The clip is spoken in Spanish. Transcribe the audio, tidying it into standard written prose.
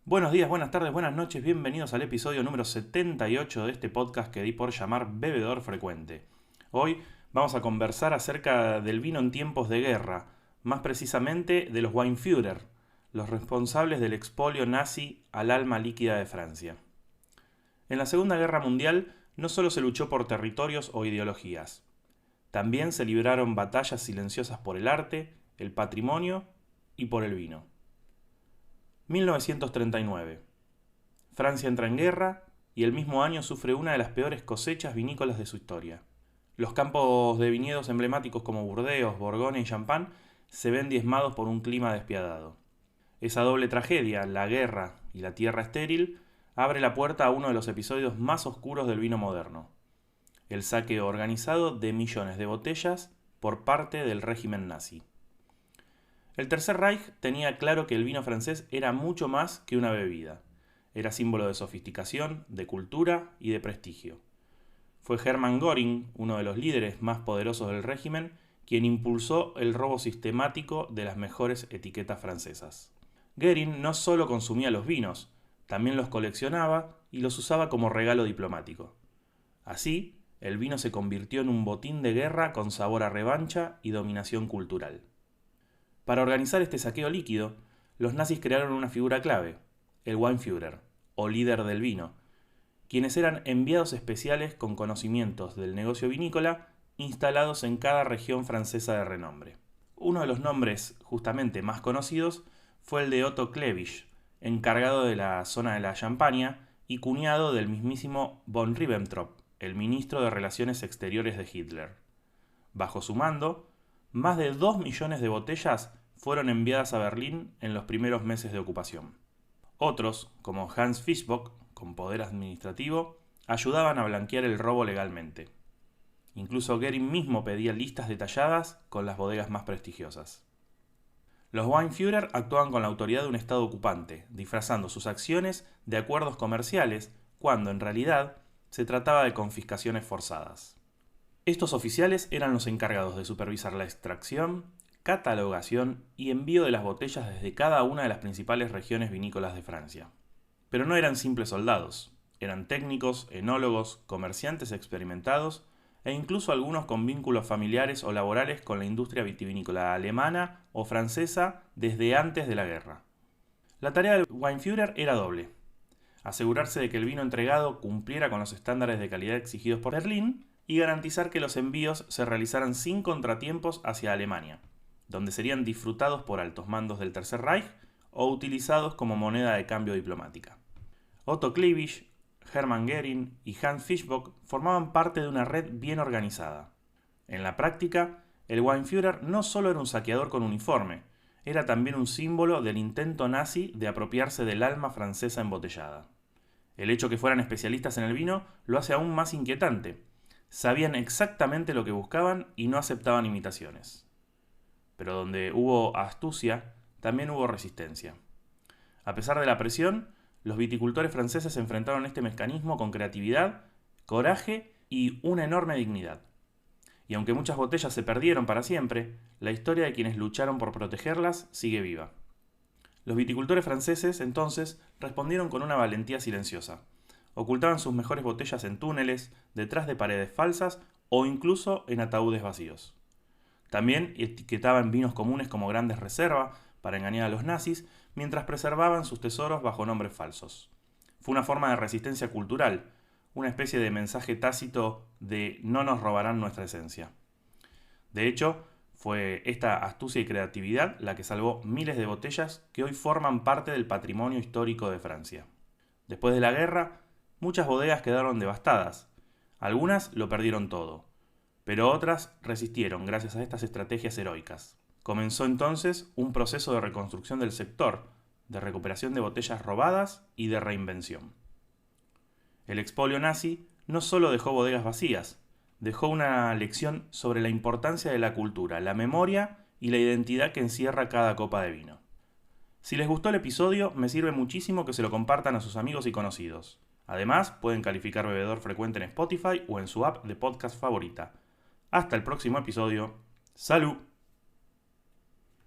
Buenos días, buenas tardes, buenas noches, bienvenidos al episodio número 78 de este podcast que di por llamar Bebedor Frecuente. Hoy vamos a conversar acerca del vino en tiempos de guerra, más precisamente de los Weinführer, los responsables del expolio nazi al alma líquida de Francia. En la Segunda Guerra Mundial no solo se luchó por territorios o ideologías, también se libraron batallas silenciosas por el arte, el patrimonio y por el vino. 1939. Francia entra en guerra y el mismo año sufre una de las peores cosechas vinícolas de su historia. Los campos de viñedos emblemáticos como Burdeos, Borgoña y Champagne se ven diezmados por un clima despiadado. Esa doble tragedia, la guerra y la tierra estéril, abre la puerta a uno de los episodios más oscuros del vino moderno: el saqueo organizado de millones de botellas por parte del régimen nazi. El Tercer Reich tenía claro que el vino francés era mucho más que una bebida. Era símbolo de sofisticación, de cultura y de prestigio. Fue Hermann Göring, uno de los líderes más poderosos del régimen, quien impulsó el robo sistemático de las mejores etiquetas francesas. Göring no solo consumía los vinos, también los coleccionaba y los usaba como regalo diplomático. Así, el vino se convirtió en un botín de guerra con sabor a revancha y dominación cultural. Para organizar este saqueo líquido, los nazis crearon una figura clave, el Weinführer, o líder del vino, quienes eran enviados especiales con conocimientos del negocio vinícola instalados en cada región francesa de renombre. Uno de los nombres justamente más conocidos fue el de Otto Klebisch, encargado de la zona de la Champaña y cuñado del mismísimo von Ribbentrop, el ministro de Relaciones Exteriores de Hitler. Bajo su mando, más de 2 millones de botellas fueron enviadas a Berlín en los primeros meses de ocupación. Otros, como Hans Fischbock, con poder administrativo, ayudaban a blanquear el robo legalmente. Incluso Göring mismo pedía listas detalladas con las bodegas más prestigiosas. Los Weinführer actuaban con la autoridad de un Estado ocupante, disfrazando sus acciones de acuerdos comerciales, cuando en realidad se trataba de confiscaciones forzadas. Estos oficiales eran los encargados de supervisar la extracción, catalogación y envío de las botellas desde cada una de las principales regiones vinícolas de Francia. Pero no eran simples soldados, eran técnicos, enólogos, comerciantes experimentados e incluso algunos con vínculos familiares o laborales con la industria vitivinícola alemana o francesa desde antes de la guerra. La tarea del Weinführer era doble: asegurarse de que el vino entregado cumpliera con los estándares de calidad exigidos por Berlín y garantizar que los envíos se realizaran sin contratiempos hacia Alemania, donde serían disfrutados por altos mandos del Tercer Reich o utilizados como moneda de cambio diplomática. Otto Klebisch, Hermann Göring y Hans Fischbock formaban parte de una red bien organizada. En la práctica, el Weinführer no solo era un saqueador con uniforme, era también un símbolo del intento nazi de apropiarse del alma francesa embotellada. El hecho que fueran especialistas en el vino lo hace aún más inquietante. Sabían exactamente lo que buscaban y no aceptaban imitaciones. Pero donde hubo astucia, también hubo resistencia. A pesar de la presión, los viticultores franceses enfrentaron este mecanismo con creatividad, coraje y una enorme dignidad. Y aunque muchas botellas se perdieron para siempre, la historia de quienes lucharon por protegerlas sigue viva. Los viticultores franceses, entonces, respondieron con una valentía silenciosa. Ocultaban sus mejores botellas en túneles, detrás de paredes falsas o incluso en ataúdes vacíos. También etiquetaban vinos comunes como grandes reservas para engañar a los nazis, mientras preservaban sus tesoros bajo nombres falsos. Fue una forma de resistencia cultural, una especie de mensaje tácito de no nos robarán nuestra esencia. De hecho, fue esta astucia y creatividad la que salvó miles de botellas que hoy forman parte del patrimonio histórico de Francia. Después de la guerra, muchas bodegas quedaron devastadas. Algunas lo perdieron todo, pero otras resistieron gracias a estas estrategias heroicas. Comenzó entonces un proceso de reconstrucción del sector, de recuperación de botellas robadas y de reinvención. El expolio nazi no solo dejó bodegas vacías, dejó una lección sobre la importancia de la cultura, la memoria y la identidad que encierra cada copa de vino. Si les gustó el episodio, me sirve muchísimo que se lo compartan a sus amigos y conocidos. Además, pueden calificar Bebedor Frecuente en Spotify o en su app de podcast favorita. Hasta el próximo episodio. ¡Salud!